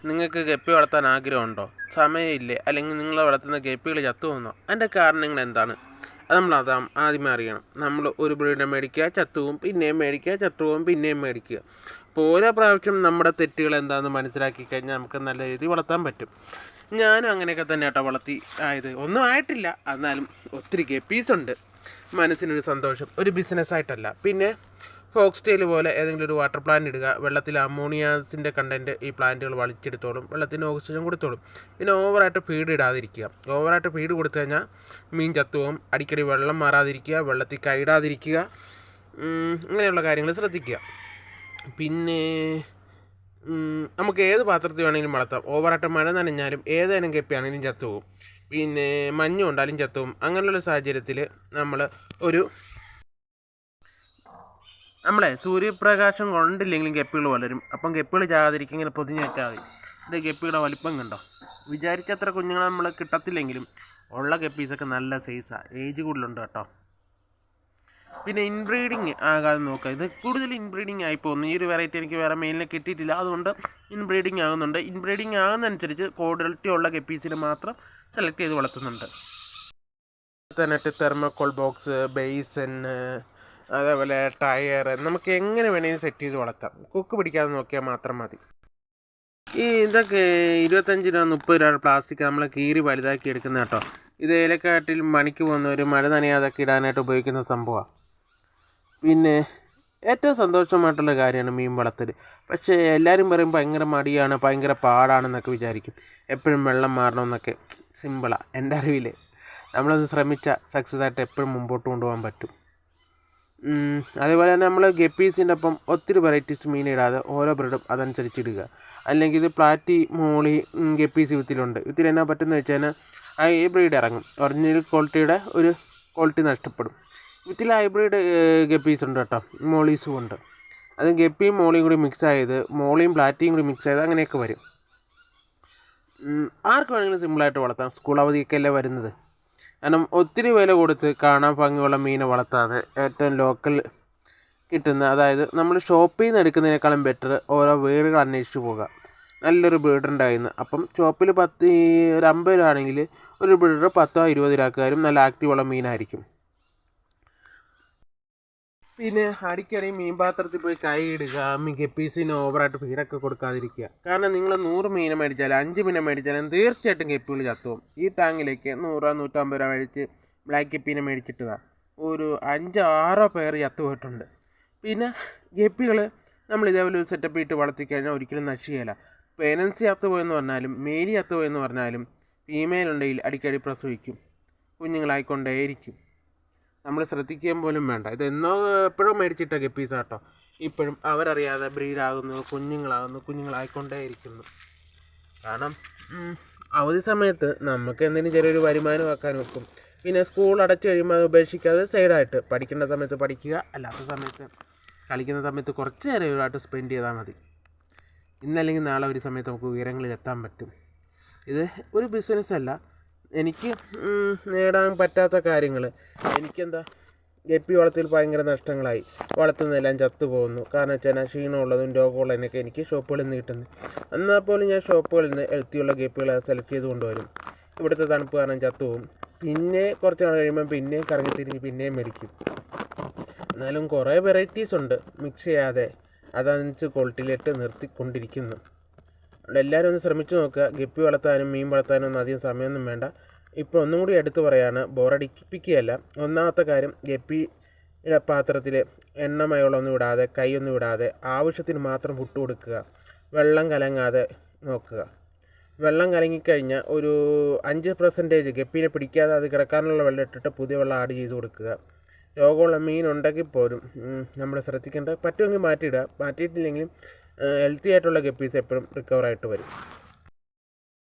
നിങ്ങൾക്ക് ഗപ്പി വളർത്താൻ ആഗ്രഹമുണ്ടോ? സമയമില്ലേ? അല്ലെങ്കിൽ നിങ്ങൾ വളർത്തുന്ന ഗപ്പികൾ ചത്തുപോകുന്നോ? അതിൻ്റെ കാരണങ്ങൾ എന്താണ്? അത് നമ്മൾ ആദ്യമേ അറിയണം. നമ്മൾ ഒരു ബ്രീഡിനെ മേടിക്കുക, ചത്തുപോകും, പിന്നെയും മേടിക്കുക, ചത്തുപോകും, പിന്നെയും മേടിക്കുക. അപ്പോൾ ഓരോ പ്രാവശ്യം നമ്മുടെ തെറ്റുകൾ എന്താണെന്ന് മനസ്സിലാക്കി കഴിഞ്ഞാൽ നമുക്ക് നല്ല രീതിയിൽ വളർത്താൻ പറ്റും. ഞാനും അങ്ങനെയൊക്കെ തന്നെ കേട്ടോ വളർത്തി ആയത്. ഒന്നും ആയിട്ടില്ല, എന്നാലും ഒത്തിരി ഗപ്പീസുണ്ട്. മനസ്സിനൊരു സന്തോഷം, ഒരു ബിസിനസ്സായിട്ടല്ല. പിന്നെ ഫോക്സ് ടെയിൽ പോലെ ഏതെങ്കിലും ഒരു വാട്ടർ പ്ലാന്റ് ഇടുക. വെള്ളത്തിൽ അമോണിയാസിൻ്റെ കണ്ടൻറ്റ് ഈ പ്ലാന്റുകൾ വലിച്ചെടുത്തോളും, വെള്ളത്തിന് ഓക്സിജൻ കൊടുത്തോളും. പിന്നെ ഓവറായിട്ട് ഫീഡ് ഇടാതിരിക്കുക. ഓവറായിട്ട് ഫീഡ് കൊടുത്തു കഴിഞ്ഞാൽ മീൻ ചത്തുപോകും. അടിക്കടി വെള്ളം മാറാതിരിക്കുക, വെള്ളത്തിൽ കൈയിടാതിരിക്കുക, അങ്ങനെയുള്ള കാര്യങ്ങൾ ശ്രദ്ധിക്കുക. പിന്നെ നമുക്ക് ഏത് പാത്രത്തിൽ വേണമെങ്കിലും വളർത്താം. ഓവറായിട്ട് മഴ നനഞ്ഞാലും ഏതേനും ഗപ്പിയാണെങ്കിലും ചത്തുപോകും. പിന്നെ മഞ്ഞ് കൊണ്ടാലും ചത്തുപോകും. അങ്ങനെയുള്ള സാഹചര്യത്തിൽ നമ്മളെ സൂര്യപ്രകാശം കൊണ്ടില്ലെങ്കിലും ഗപ്പികൾ വളരും. അപ്പം ഗപ്പികൾ ചാകാതിരിക്കും ഇങ്ങനെ പൊതിഞ്ഞ് വെച്ചാൽ മതി. ഇത് ഗപ്പിയുടെ വലിപ്പം കണ്ടോ? വിചാരിച്ചത്ര കുഞ്ഞുങ്ങളെ നമ്മൾ കിട്ടത്തില്ലെങ്കിലും ഉള്ള ഗപ്പീസൊക്കെ നല്ല സൈസാണ്. ഏജ് കൂടുതലുണ്ട് കേട്ടോ. പിന്നെ ഇൻബ്രീഡിങ് ആകാതെ നോക്കുക. ഇത് കൂടുതൽ ഇൻബ്രീഡിങ് ആയി പോകുന്നു. ഈ ഒരു വെറൈറ്റി എനിക്ക് വേറെ മെയിലിനെ കിട്ടിയിട്ടില്ല, അതുകൊണ്ട് ഇൻബ്രീഡിങ് ആകുന്നുണ്ട്. ഇൻബ്രീഡിങ് ആകുന്നതനുസരിച്ച് ക്വാളിറ്റി ഉള്ള ഗപ്പീസിന് മാത്രം സെലക്ട് ചെയ്ത് വളർത്തുന്നുണ്ട്. നെറ്റ്, തെർമോക്കോൾ ബോക്സ്, ബേസൻ, അതേപോലെ ടയർ, നമുക്ക് എങ്ങനെ വേണമെങ്കിലും സെറ്റ് ചെയ്ത് വളർത്താം. കൊക്ക് പിടിക്കാതെ നോക്കിയാൽ മാത്രം മതി. ഇതൊക്കെ 25 രൂപ 30 രൂപ പ്ലാസ്റ്റിക് നമ്മൾ കീറി വലുതാക്കി എടുക്കുന്ന കേട്ടോ. ഇത് ഏലക്കാട്ടിൽ മണിക്ക് പോകുന്നവർ മഴ നനയാതൊക്കെ ഇടാനായിട്ട് ഉപയോഗിക്കുന്ന സംഭവമാണ്. പിന്നെ ഏറ്റവും സന്തോഷമായിട്ടുള്ള കാര്യമാണ് മീൻ വളർത്തൽ. പക്ഷേ എല്ലാവരും പറയും ഭയങ്കര മടിയാണ്, ഭയങ്കര പാടാണെന്നൊക്കെ വിചാരിക്കും. എപ്പോഴും വെള്ളം മാറണമെന്നൊക്കെ. സിമ്പിളാണ്. എൻ്റെ അറിവിൽ നമ്മളത് ശ്രമിച്ചാൽ സക്സസ് ആയിട്ട് എപ്പോഴും മുമ്പോട്ട് കൊണ്ടുപോകാൻ പറ്റും. അതേപോലെ തന്നെ നമ്മൾ ഗപ്പീസിൻ്റെ ഒപ്പം ഒത്തിരി വെറൈറ്റീസ് മീൻ ഇടാതെ ഓരോ ബ്രീഡും അതനുസരിച്ച് ഇടുക. അല്ലെങ്കിൽ ഇത് പ്ലാറ്റി, മോളി, ഗപ്പീസ് യുത്തിലുണ്ട്. യുത്തിൽ എന്നാ പറ്റുന്നത് വെച്ച് കഴിഞ്ഞാൽ ഹൈബ്രീഡ് ഇറങ്ങും. ഒറിജിനൽ ക്വാളിറ്റിയുടെ ഒരു ക്വാളിറ്റി നഷ്ടപ്പെടും. യുത്തിൽ ഹൈബ്രീഡ് ഗപ്പീസ് ഉണ്ട് കേട്ടോ, മോളീസും ഉണ്ട്. അത് ഗപ്പിയും മോളിയും കൂടി മിക്സ് ആയത്, മോളിയും പ്ലാറ്റിയും കൂടി മിക്സ് ആയത്, അങ്ങനെയൊക്കെ വരും. ആർക്ക് വേണമെങ്കിലും സിമ്പിളായിട്ട് വളർത്താം. സ്കൂൾ അവധിയൊക്കെ അല്ലേ വരുന്നത്. കാരണം ഒത്തിരി വില കൊടുത്ത് കാണാൻ ഭംഗിയുള്ള മീനെ വളർത്താതെ ഏറ്റവും ലോക്കൽ കിട്ടുന്ന, അതായത് നമ്മൾ ഷോപ്പിൽ നിന്ന് എടുക്കുന്നതിനേക്കാളും ബെറ്റർ ഓരോ വീടുകൾ അന്വേഷിച്ച് പോകുക. നല്ലൊരു ബ്രീഡറുണ്ടായിരുന്നു. അപ്പം ഷോപ്പിൽ ഒരു 50 രൂപ ആണെങ്കിൽ ഒരു ബ്രീഡർ 10-20 രൂപക്കാരും നല്ല ആക്റ്റീവുള്ള മീനായിരിക്കും. പിന്നെ അടിക്കടി മീൻ പാത്രത്തിൽ പോയി കൈ ഇടുക. ഗപ്പീസിന് ഓവറായിട്ട് ഫീഡൊക്കെ കൊടുക്കാതിരിക്കുക. കാരണം നിങ്ങൾ 100 മീനെ മേടിച്ചാലും 5 മീനെ മേടിച്ചാലും തീർച്ചയായിട്ടും ഗപ്പികൾ ചത്തുപോകും. ഈ ടാങ്കിലേക്ക് 100-150 രൂപ മേടിച്ച് ബ്ലാക്ക് ഗപ്പീനെ മേടിച്ചിട്ടതാണ് ഒരു 5-6 പേർ ചത്തുപോയിട്ടുണ്ട്. പിന്നെ ഗപ്പികൾ നമ്മൾ ഇതേപോലെ ഒരു സെറ്റപ്പ് ഇട്ട് വളർത്തിക്കഴിഞ്ഞാൽ ഒരിക്കലും നശിക്കുകയില്ല. പേരൻസ് ചത്തുപോയെന്ന് പറഞ്ഞാലും മേലി ചത്തുപോയെന്ന് പറഞ്ഞാലും ഫീമെയിൽ ഉണ്ടെങ്കിൽ അടിക്കടി പ്രസവിക്കും, കുഞ്ഞുങ്ങളായിക്കൊണ്ടേയിരിക്കും. നമ്മൾ ശ്രദ്ധിക്കാൻ പോലും വേണ്ട. ഇത് എപ്പോഴും മേടിച്ചിട്ട ഗപ്പീസാട്ടോ. ഇപ്പോഴും അവരറിയാതെ ബ്രീഡാകുന്നു, കുഞ്ഞുങ്ങളായിക്കൊണ്ടേയിരിക്കുന്നു. കാരണം അവധി സമയത്ത് നമുക്ക് എന്തെങ്കിലും ചെറിയൊരു വരുമാനമാക്കാൻ വെക്കും. പിന്നെ സ്കൂൾ അടച്ചു കഴിയുമ്പോൾ അത് ഉപേക്ഷിക്കാതെ സൈഡായിട്ട് പഠിക്കേണ്ട സമയത്ത് പഠിക്കുക, അല്ലാത്ത സമയത്ത് കളിക്കുന്ന സമയത്ത് കുറച്ച് നേരം ഇവരുമായിട്ട് സ്പെൻഡ് ചെയ്താൽ മതി. ഇന്നല്ലെങ്കിൽ നാളെ ഒരു സമയത്ത് നമുക്ക് ഉയരങ്ങളിൽ എത്താൻ പറ്റും. ഇത് ഒരു ബിസിനസ്സല്ല. എനിക്ക് നേടാൻ പറ്റാത്ത കാര്യങ്ങൾ, എനിക്കെന്താ ഗപ്പി വളർത്തിൽ ഭയങ്കര നഷ്ടങ്ങളായി. വളർത്തുന്നതെല്ലാം ചത്തുപോകുന്നു. കാരണം വെച്ചാൽ ക്ഷീണമുള്ളതും രോഗമുള്ളതിനൊക്കെ എനിക്ക് ഷോപ്പുകളിൽ നിന്ന് കിട്ടുന്നു. എന്നാൽ പോലും ഞാൻ ഷോപ്പുകളിൽ നിന്ന് ഹെൽത്തിയുള്ള ഗപ്പികളെ സെലക്ട് ചെയ്ത് കൊണ്ടുവരും. ഇവിടുത്തെ തണുപ്പ് കാരണം ചത്തുപോകും. പിന്നെ കുറച്ച് നാൾ കഴിയുമ്പോൾ പിന്നെയും കറങ്ങിത്തിരിഞ്ഞ് പിന്നെയും മേടിക്കും. എന്നാലും കുറേ വെറൈറ്റീസ് ഉണ്ട് മിക്സ് ചെയ്യാതെ, അതനുസരിച്ച് ക്വാളിറ്റിയിലിട്ട് നിർത്തിക്കൊണ്ടിരിക്കുന്നു. അതുകൊണ്ട് എല്ലാവരും ഒന്ന് ശ്രമിച്ചു നോക്കുക. ഗപ്പി വളർത്താനും മീൻ വളർത്താനും ഒന്നും അധികം സമയമൊന്നും വേണ്ട. ഇപ്പോൾ ഒന്നും കൂടി എടുത്തു പറയുകയാണ്, ബോറടിപ്പിക്കുകയല്ല. ഒന്നാമത്തെ കാര്യം, ഗപ്പിയുടെ പാത്രത്തിൽ എണ്ണമയമൊന്നും വിടാതെ, കൈയൊന്നും വിടാതെ ആവശ്യത്തിന് മാത്രം ഫുഡ് കൊടുക്കുക. വെള്ളം കലങ്ങാതെ നോക്കുക. വെള്ളം കലങ്ങിക്കഴിഞ്ഞാൽ ഒരു 5% ഗപ്പീനെ പിടിക്കാതെ അത് കിടക്കാനുള്ള വെള്ളം ഇട്ടിട്ട് പുതിയ വെള്ളം ആഡ് ചെയ്ത് കൊടുക്കുക. രോഗമുള്ള മീൻ ഉണ്ടെങ്കിൽ പോലും നമ്മൾ ശ്രദ്ധിക്കേണ്ട, പറ്റുമെങ്കിൽ മാറ്റിയിടുക. മാറ്റിയിട്ടില്ലെങ്കിലും ഹെൽത്തി ആയിട്ടുള്ള ഗപ്പീസ് എപ്പോഴും റിക്കവറായിട്ട് വരും.